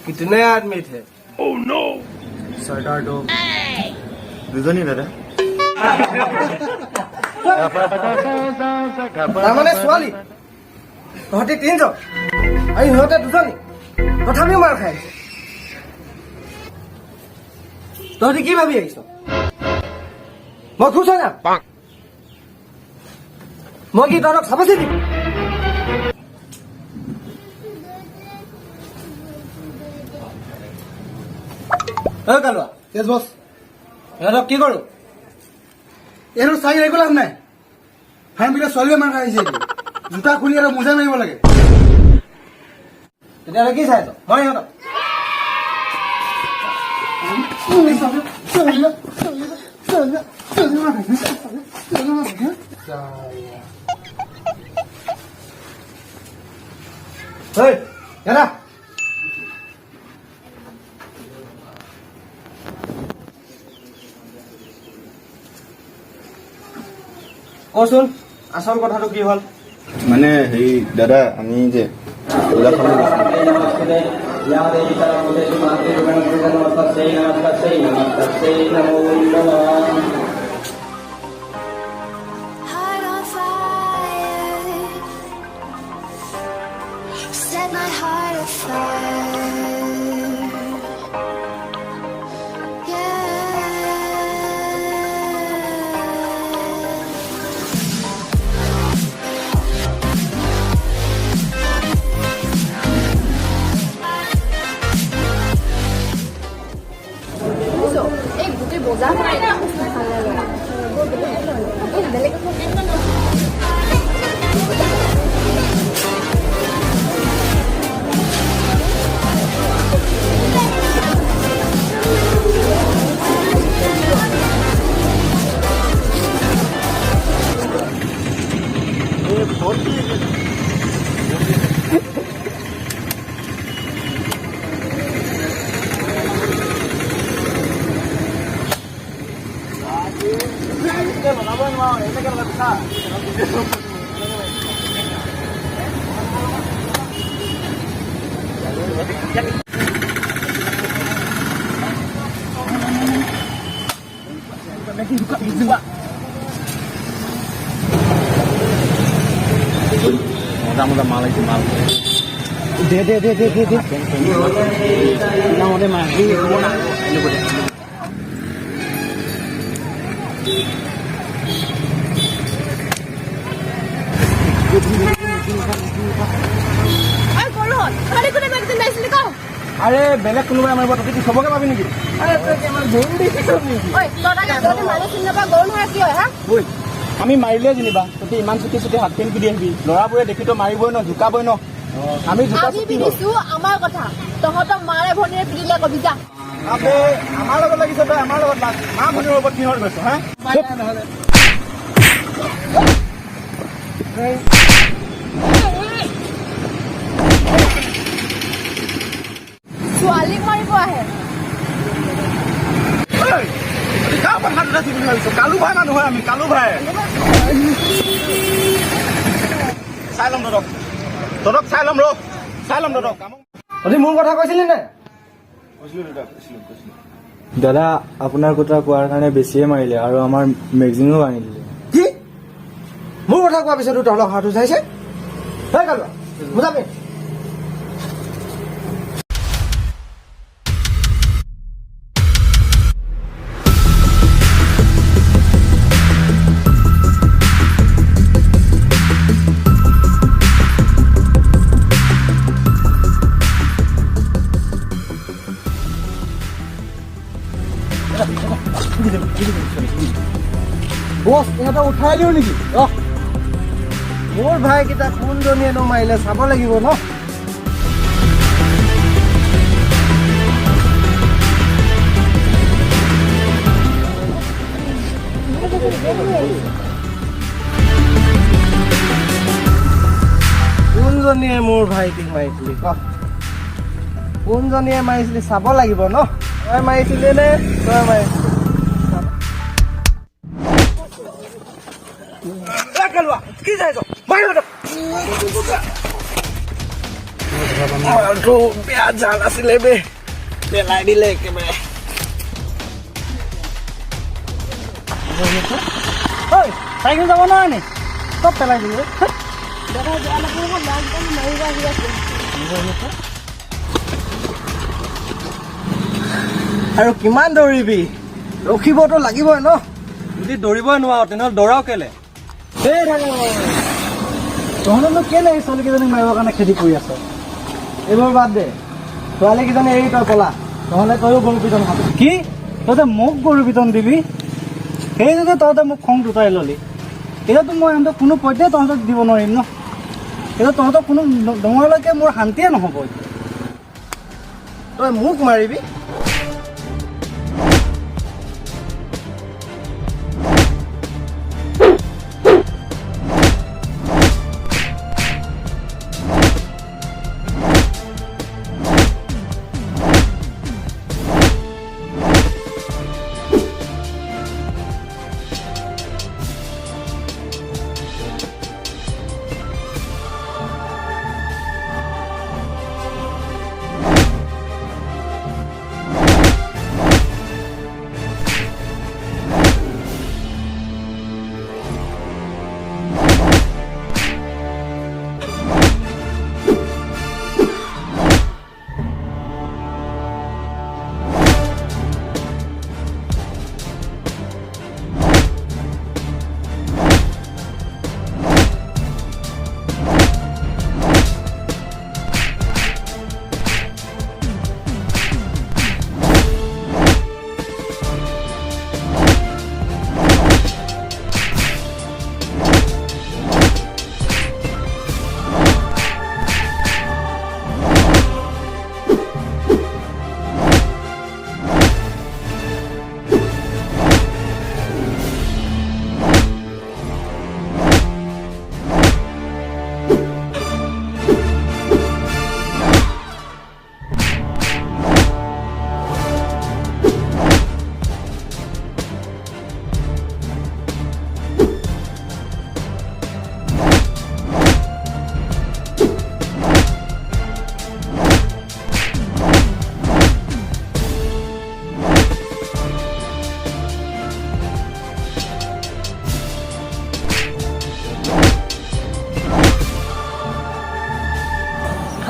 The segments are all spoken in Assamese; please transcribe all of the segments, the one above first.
कितने आदमी थे? Oh no! सरदार दो দুজনী দাদা তাৰমানে ছোৱালী তহঁতি তিনিজন আৰু সিহঁতে দুজনী তথাপিও মাৰ খাই তহঁতি কি ভাবি আহিছ মই খুচ না মই কি তহঁতক চাবচি দিম কালুৱা Yes, boss. সিহঁতক কি কৰো এইটো চাই আহিব লাভ নাই ফাৰ্মকেইটা ছোৱালীয়ে মাৰ খাইছে জোতা খুলি আৰু মোজা মাৰিব লাগে তেতিয়াহ'লে কি চাইছ মই সিহঁতক দাদা কচোন আচল কথাটো কি হ'ল মানে হেৰি দাদা আমি যে Heart on fire, set my heart afire. এই গোটেই বজাৰ বেলেগ মজা মাল আহিছে মাল দে নামতে মাৰ আৰে বেলেগ কোনোবাই মাৰিব তহঁতি চবকে পাবি নেকি আমি মাৰিলে যেনিবা তহঁতি ইমান চুটি চুটি হাত পেন পিন্ধি আহিবি ল'ৰাবোৰে দেখি তো মাৰিবই ন জোকাবই ন আমি জোকা চুটি আমাৰ কথা তহঁতক মাৰে ভনীয়ে পিটিলে কবি যা আমাৰ লগত লাগিছে তই আমাৰ লগত লাগ মা ভনীৰ ওপৰত কিহৰ গৈছ হা ছোৱালীক মাৰিব আহে কালু ভাই মানুহ হয় আমি কালু ভাই চাই ল'ম তহঁতক চাই ল'ম তহঁতক অতি মোৰ কথা কৈছিলি নে দাদা আপোনাৰ কথা কোৱাৰ কাৰণে বেছিয়ে মাৰিলে আৰু আমাৰ মেগজিনো আনি দিলে কি মোৰ কথা কোৱাৰ পিছতো তহঁতক হাত উঠাইছে কালুৱা বুজাবি বস ইহঁতক উঠাই দিওঁ নেকি মোৰ ভাইকেইটা কোনজনীয়েনো মাৰিলে চাব লাগিব ন কোনজনীয়ে মোৰ ভাইটিক মাৰিছিলি ক কোনজনীয়ে মাৰিছিলি চাব লাগিব ন তই মাৰিছিলি নে তই মাৰিছিলি কি যাইছ মালটো বেয়া জাল আছিলে বে পেলাই দিলে একেবাৰে চাইকেল যাব নহয় নি চব পেলাই দিলে আৰু কিমান দৌৰিবি ৰখিবতো লাগিবই ন যদি দৌৰিবই নোৱাৰো তেনেহ'লে দৌৰাও কেলে তহঁতেনো কেলে এই ছোৱালীকেইজনীক মাৰিবৰ কাৰণে খেতি কৰি আছ এইবোৰ বাদ দে ছোৱালীকেইজনী এৰি তই পলা নহ'লে তইও গৰু পিটন খাবি কি তহঁতে মোক গৰু পিটন দিবি সেইটোতে তহঁতে মোক খং দুটাই ল'লি এতিয়াতো মই সিহঁতক কোনো পধ্যেই তহঁতক দিব নোৱাৰিম ন এতিয়া তহঁতক কোনো নোহোৱালৈকে মোৰ শান্তিয়ে নহ'ব তই মোক মাৰিবি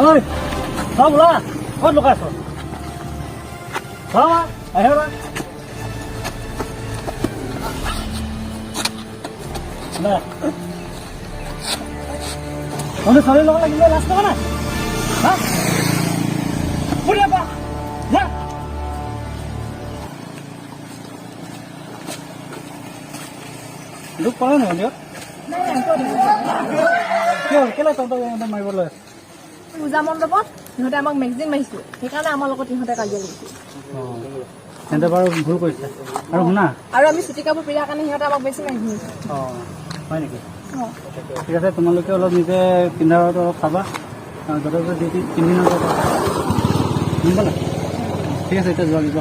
ঐ চব ওলা ক'ত লুকাইছ আহিবা তহঁতে ছোৱালীৰ লগত লাগিলে লাজ লগা নাই দুখ পালা নাই দিয়ক কিয় কেলে তহঁতক মাৰিব লৈ আছে পূজা মণ্ডপত সিহঁতে আমাক মেগজিন মাৰিছে সেইকাৰণে আমাৰ লগত ইহঁতে কাজিয়া লাগিছে সিহঁতে বাৰু ভুল কৰিছে আৰু শুনা আৰু আমি চুটি কাপোৰ পিন্ধাৰ কাৰণে সিহঁতে আমাক বেছি মাৰি দিছে হয় নেকি ঠিক আছে তোমালোকে অলপ নিজে পিন্ধাটো অলপ চাবা য'তে ত'তে পিন্ধি নাযাবা গম পালা ঠিক আছে এতিয়া যোৱা দিব